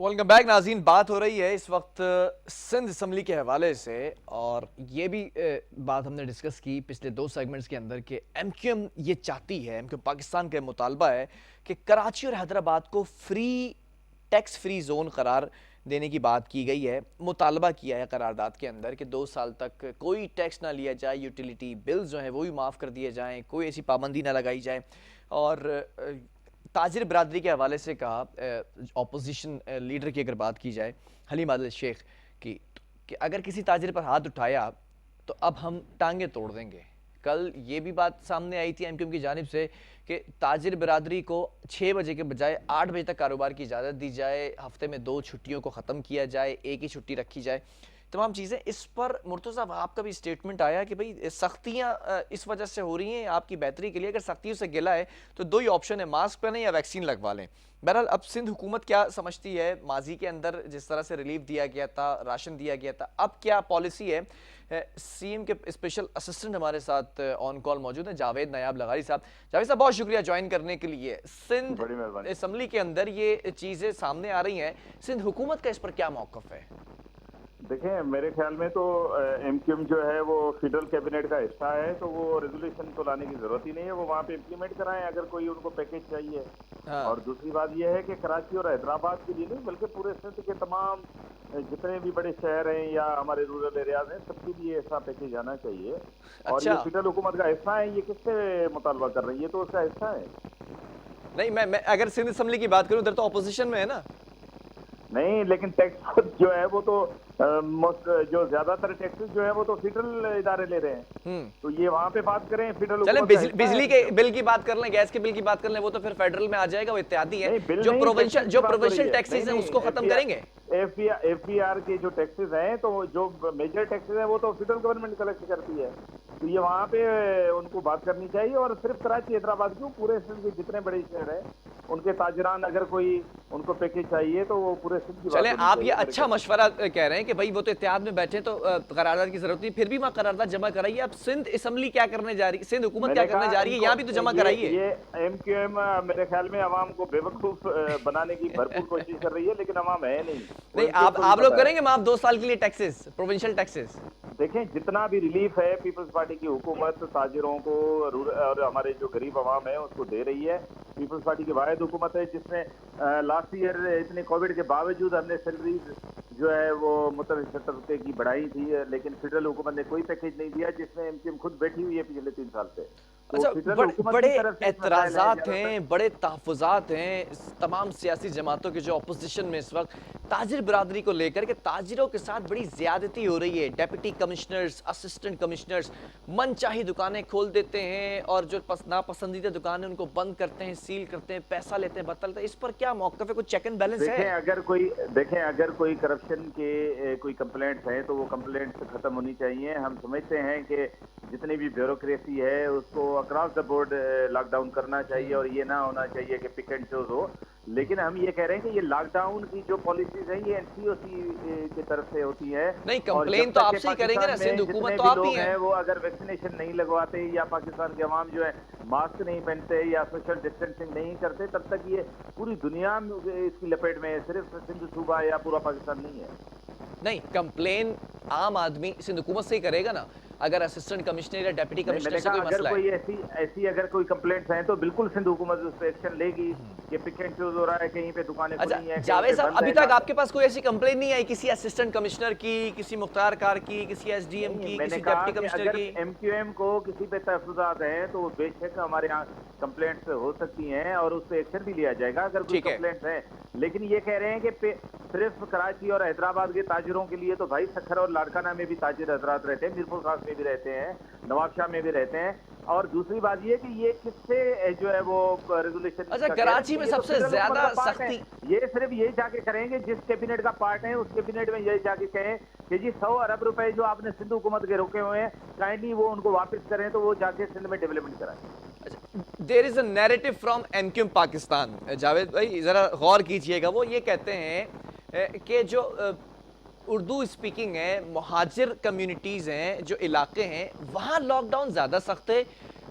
Welcome back नाज़रीन। बात हो रही है इस वक्त सिंध असम्बली के हवाले से, और ये भी बात हमने डिस्कस की पिछले दो सेगमेंट्स के अंदर कि एमक्यूएम ये चाहती है, एमक्यूएम पाकिस्तान का मुतालबा है कि कराची और हैदराबाद को टैक्स फ्री जोन करार देने की बात की गई है। मुतालबा किया है करारदाद के अंदर कि 2 साल तक कोई टैक्स ना लिया जाए, यूटिलिटी बिल्स जो हैं वो भी माफ़ कर दिए जाएँ, कोई ऐसी पाबंदी ना लगाई जाए। और ताजिर बरादरी के हवाले से कहा, अपोजिशन लीडर की अगर बात की जाए हलीम आदिल शेख की, कि अगर किसी ताजिर पर हाथ उठाया तो अब हम टांगे तोड़ देंगे। कल ये भी बात सामने आई थी एमक्यूएम की जानिब से कि ताजिर बरादरी को 6 बजे के बजाय 8 बजे तक कारोबार की इजाज़त दी जाए, हफ्ते में 2 छुट्टियों को ख़त्म किया जाए, एक ही छुट्टी रखी जाए, तमाम चीज़ें। इस पर मुर्तज़ा आपका भी स्टेटमेंट आया कि भाई सख्तियाँ इस वजह से हो रही हैं आपकी बेहतरी के लिए। अगर सख्तियों से गिला है तो दो ही ऑप्शन है, मास्क पहने या वैक्सीन लगवा लें। बहरहाल अब सिंध हुकूमत क्या समझती है, माजी के अंदर जिस तरह से रिलीफ दिया गया था, राशन दिया गया था, अब क्या पॉलिसी है? सीएम के स्पेशल असिस्टेंट हमारे साथ ऑन कॉल मौजूद हैं, जावेद नायाब लगारी साहब। जावेद साहब बहुत शुक्रिया ज्वाइन करने के लिए। सिंध बड़ी मेहरबानी। असम्बली के अंदर ये चीज़ें सामने आ रही हैं, सिंध हुकूमत का इस पर क्या मौक़िफ़ है? देखें, मेरे ख्याल में तो एमक्यूएम जो है वो फेडरल कैबिनेट का हिस्सा है, तो वो रेजोल्यूशन तो लाने की जरूरत ही नहीं है, वो वहाँ पे इम्प्लीमेंट कराएं अगर कोई उनको पैकेज चाहिए। हाँ। और दूसरी बात यह है कि कराची और हैदराबाद के लिए नहीं बल्कि पूरे सिंध के तमाम जितने भी बड़े शहर हैं या हमारे रूरल एरियाज हैं सबके लिए ऐसा पैकेज आना चाहिए। और ये अच्छा। फेडरल हुकूमत का हिस्सा है, ये किससे मुतालबा कर रही है, तो उसका हिस्सा है। नहीं, मैं अगर सिंध असम्बली की बात करूं उधर तो ऑपोजिशन में है ना। नहीं, लेकिन टैक्स जो है वो तो जो ज्यादातर टैक्सेस जो है वो तो फेडरल इदारे ले रहे हैं, तो ये वहां पे बात करें फेडरल चले हुकूमत का हिस्सा बिजली के है। बिल की बात कर लें, गैस के बिल की बात कर लें, वो तो फिर फेडरल में आ जाएगा, वो इत्यादि है। नहीं, बिल जो नहीं, टैक्सेस की बात हो रही प्रोविंशियल है। नहीं टैक्सेस हैं नहीं, उसको खत्म करेंगे। एफबीआर के जो टैक्सेस हैं, तो जो मेजर टैक्सेस हैं वो तो फेडरल गवर्नमेंट कलेक्ट करती है, तो ये वहाँ पे उनको बात करनी चाहिए। और सिर्फ कराची हैदराबाद क्यों, पूरे सिंध के जितने बड़े शहर हैं उनके ताजरान अगर कोई उनको पैकेज चाहिए तो वो पूरे सिंध की बात चलें, होनी आप ये चाहिए। अच्छा मशवरा कह रहे हैं कि भाई वो तो इत्तेहाद में बैठे तो करारदाद की जरूरत नहीं, फिर भी वहाँ करारदाद जमा कराइए। अब सिंध असम्बली क्या करने जा रही है, सिंध हुकूमत क्या मैंने करने कहा जा रही है, इनको यहाँ भी तो जमा कराइए। ये एमक्यूएम मेरे ख्याल में अवाम को बेवकूफ बनाने की भरपूर कोशिश कर रही है, लेकिन अवाम है नहीं, वो नहीं, एमक्यूएम को भी आप लोग पता है। करेंगे माफ 2 साल के लिए टैक्सेस, प्रोविंशियल टैक्सेस? देखें, जितना भी रिलीफ है पीपल्स पार्टी की हुकूमत ताजिरों को और हमारे जो गरीब आवाम है उसको दे रही है। पीपल्स पार्टी की वाहिद हुकूमत है जिसने लास्ट ईयर इतने कोविड के बावजूद हमने सैलरीज जो है वो मुतवस्सित तबके की बढ़ाई थी, लेकिन फेडरल हुकूमत ने कोई पैकेज नहीं दिया, जिसमें एमक्यूएम खुद बैठी हुई है पिछले 3 साल से। तो अच्छा, फेडरल हुकूमत बड़े की तरफ से इसमें एतराज़ात हैं, बड़े तहफ़्फ़ुज़ात हैं तमाम सियासी जमातों के जो अपोजिशन में इस वक्त ताजिर बरादरी को लेकर के ताजिरों के साथ बड़ी ज़्यादती हो रही है। डेप्यूटी कमिश्नर्स, असिस्टेंट कमिश्नर्स मनचाही दुकानें खोल देते हैं और जो नापसंदीदा दुकानें उनको बंद करते हैं, सील करते हैं, पैसा लेते हैं, बदलते हैं। इस पर क्या मौक़िफ़ है, कुछ चेक एंड बैलेंस है? अगर कोई करप्शन के कोई कंप्लेंट्स हैं तो वो कंप्लेंट्स खत्म होनी चाहिए। हम समझते हैं कि जितनी भी ब्यूरोक्रेसी है उसको अक्रॉस द बोर्ड लॉकडाउन करना चाहिए और ये ना होना चाहिए कि पिक एंड चूज हो। लेकिन हम ये कह रहे हैं कि ये लॉकडाउन की जो पॉलिसीज है ये एनसीओसी की तरफ से होती है। नहीं, और कंप्लेन जब तो तक के आपसे ही करेंगे ना, पाकिस्तान सिंध में हुकूमत जितने तो भी आप ही लोग हैं। हैं वो अगर वैक्सीनेशन नहीं लगवाते या पाकिस्तान के अवाम जो है मास्क नहीं पहनते या सोशल डिस्टेंसिंग नहीं करते, तब तक ये पूरी दुनिया में इसकी लपेट में है, सिर्फ सिंध सूबा या पूरा पाकिस्तान नहीं है। नहीं, कंप्लेन आम आदमी सिंध हुकूमत से ही करेगा ना, अगर असिस्टेंट कमिश्नर या डेप्यूटी कमिश्नर से कोई अगर मसला कोई है। ऐसी अगर कोई कंप्लेंट्स हैं तो बिल्कुल सिंध हुकूमत उस पर एक्शन लेगी कि पिक एंड चूज हो रहा है, कहीं पे दुकानें अच्छा खुली हैं, कहीं जावेद पे साहब, बंद अभी है। तक आपके पास कोई ऐसी कंप्लेन नहीं आई किसी असिस्टेंट कमिश्नर की, किसी मुख्तार कार की, किसी एसडीएम की, मैंने किसी कहा डिप्टी कि कमिश्नर अगर की? एमक्यूएम को किसी पे तहफुजात हैं तो बेशक हमारे यहाँ कंप्लेंट्स हो सकती हैं और उस पर एक्शन भी लिया जाएगा अगर कोई ठीक है। कंप्लेंट्स है। लेकिन ये कह रहे हैं कि सिर्फ कराची और हैदराबाद के ताजिरों के लिए, तो भाई सखर और लाड़काना में भी ताजिर हजरात रहते हैं, मीरपुर खास में भी रहते हैं, नवाबशाह में भी रहते हैं। और दूसरी बात ये कि ये किससे जो है वो रेजोल्यूशन, अच्छा, कराची में सबसे ज्यादा सख्ती ये सिर्फ ये जाके करेंगे जिस कैबिनेट का पार्ट है उस कैबिनेट में ये जाके कहें कि जी 100 अरब रुपए जो आपने सिंध हुकूमत के रोके हुए हैं काइंडली वो उनको वापस करें, तो वो जाके सिंध में डेवलपमेंट कराएं। There is a narrative from MQM Pakistan. Javed भाई जरा गौर कीजिएगा, वो ये कहते हैं कि जो उर्दू स्पीकिंग है, मुहाजिर कम्युनिटीज़ हैं, जो इलाके हैं, वहाँ लॉकडाउन ज़्यादा सख्त है।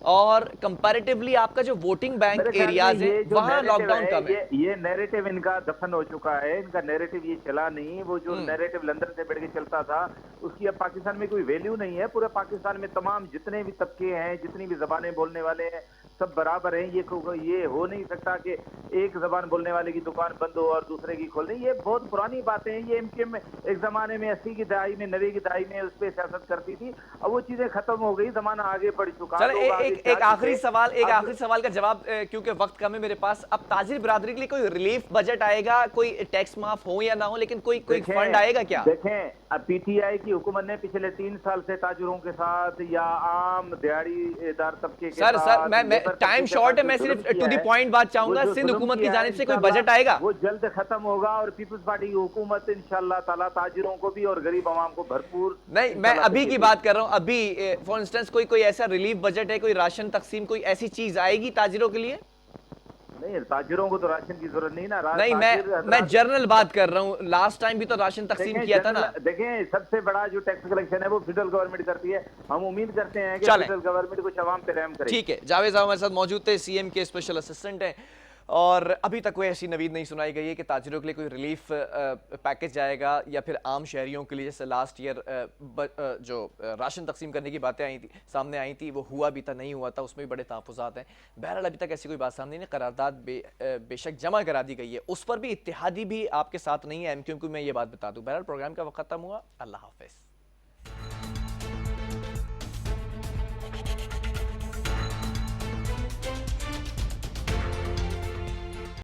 और कंपैरेटिवली आपका जो वोटिंग बैंक मेरे ख्याल में एरियाज है ये जो वहां narrative लॉकडाउन है, कम है। ये नैरेटिव इनका दफन हो चुका है। इनका नैरेटिव ये चला नहीं। वो जो नैरेटिव लंदन से बढ़ के चलता था, उसकी अब पाकिस्तान में कोई वैल्यू नहीं है। पूरे पाकिस्तान में तमाम जितने भी तबके हैं, जितनी भी जबानें बोलने वाले हैं, सब बराबर हैं। ये हो नहीं सकता कि एक जबान बोलने वाले की दुकान बंद हो और दूसरे की खोल नहीं। ये बहुत पुरानी बातें हैं। ये एमक्यूएम एक जमाने में 80 की दहाई में, 90 की दहाई में उस पर सियासत करती थी। अब वो चीजें खत्म हो गई, जमाना आगे बढ़ चुका। चलो लोग आगे एक जा आखिरी चुके। सवाल, एक अब आखिरी सवाल का जवाब क्योंकि वक्त कम है मेरे पास। अब ताजिर बिरादरी के लिए कोई रिलीफ बजट आएगा, कोई टैक्स माफ हो या ना हो, लेकिन कोई कोई फंड आएगा क्या? देखें, अब पीटीआई की हुकूमत ने पिछले 3 साल से ताजिरों के साथ या आम दिहाड़ीदार तबके के सर साथ, मैं लेबर तबके टाइम के शॉर्ट साथ है, मैं जो सिर्फ जुल्म टू किया द है, पॉइंट बात वो चाहूंगा। जो सिंध जुल्म हुकूमत की किया है, जानिब से कोई इंशाल्लाह बजट आएगा? वो जल्द खत्म होगा और पीपल्स पार्टी की हुकूमत इंशाल्लाह ताला ताजिरों को भी और गरीब आवाम को भरपूर नहीं, मैं अभी की बात कर रहा हूं। अभी फॉर इंस्टेंस कोई ऐसा रिलीफ बजट है, कोई राशन तकसीम, कोई ऐसी चीज आएगी ताजिरों के लिए? नहीं, ताजिरों को तो राशन की जरूरत नहीं ना। नहीं, मैं जनरल बात कर रहा हूं। लास्ट टाइम भी तो राशन तकसीम किया था ना। देखें, सबसे बड़ा जो टैक्स कलेक्शन है वो फेडरल गवर्नमेंट करती है। हम उम्मीद करते हैं कि चलें। फेडरल गवर्नमेंट कुछ अवाम पे रहम करे। ठीक है, जावेद साहब हमारे साथ मौजूद थे, सीएम के स्पेशल असिस्टेंट हैं, और अभी तक कोई ऐसी नवीद नहीं सुनाई गई है कि ताजिरों के लिए कोई रिलीफ पैकेज जाएगा या फिर आम शहरियों के लिए जैसे लास्ट ईयर जो राशन तकसीम करने की बातें आई थी, सामने आई थी, वो हुआ भी था नहीं हुआ था, उसमें भी बड़े तहफ़्फ़ुज़ात हैं। बहरहाल अभी तक ऐसी कोई बात सामने नहीं। करारदाद बेशक जमा करा दी गई है, उस पर भी इत्तेहादी भी आपके साथ नहीं है एमक्यूएम को, मैं ये बात बता दूँ। बहरहाल प्रोग्राम का वक्त खत्म हुआ। अल्लाह हाफिज़।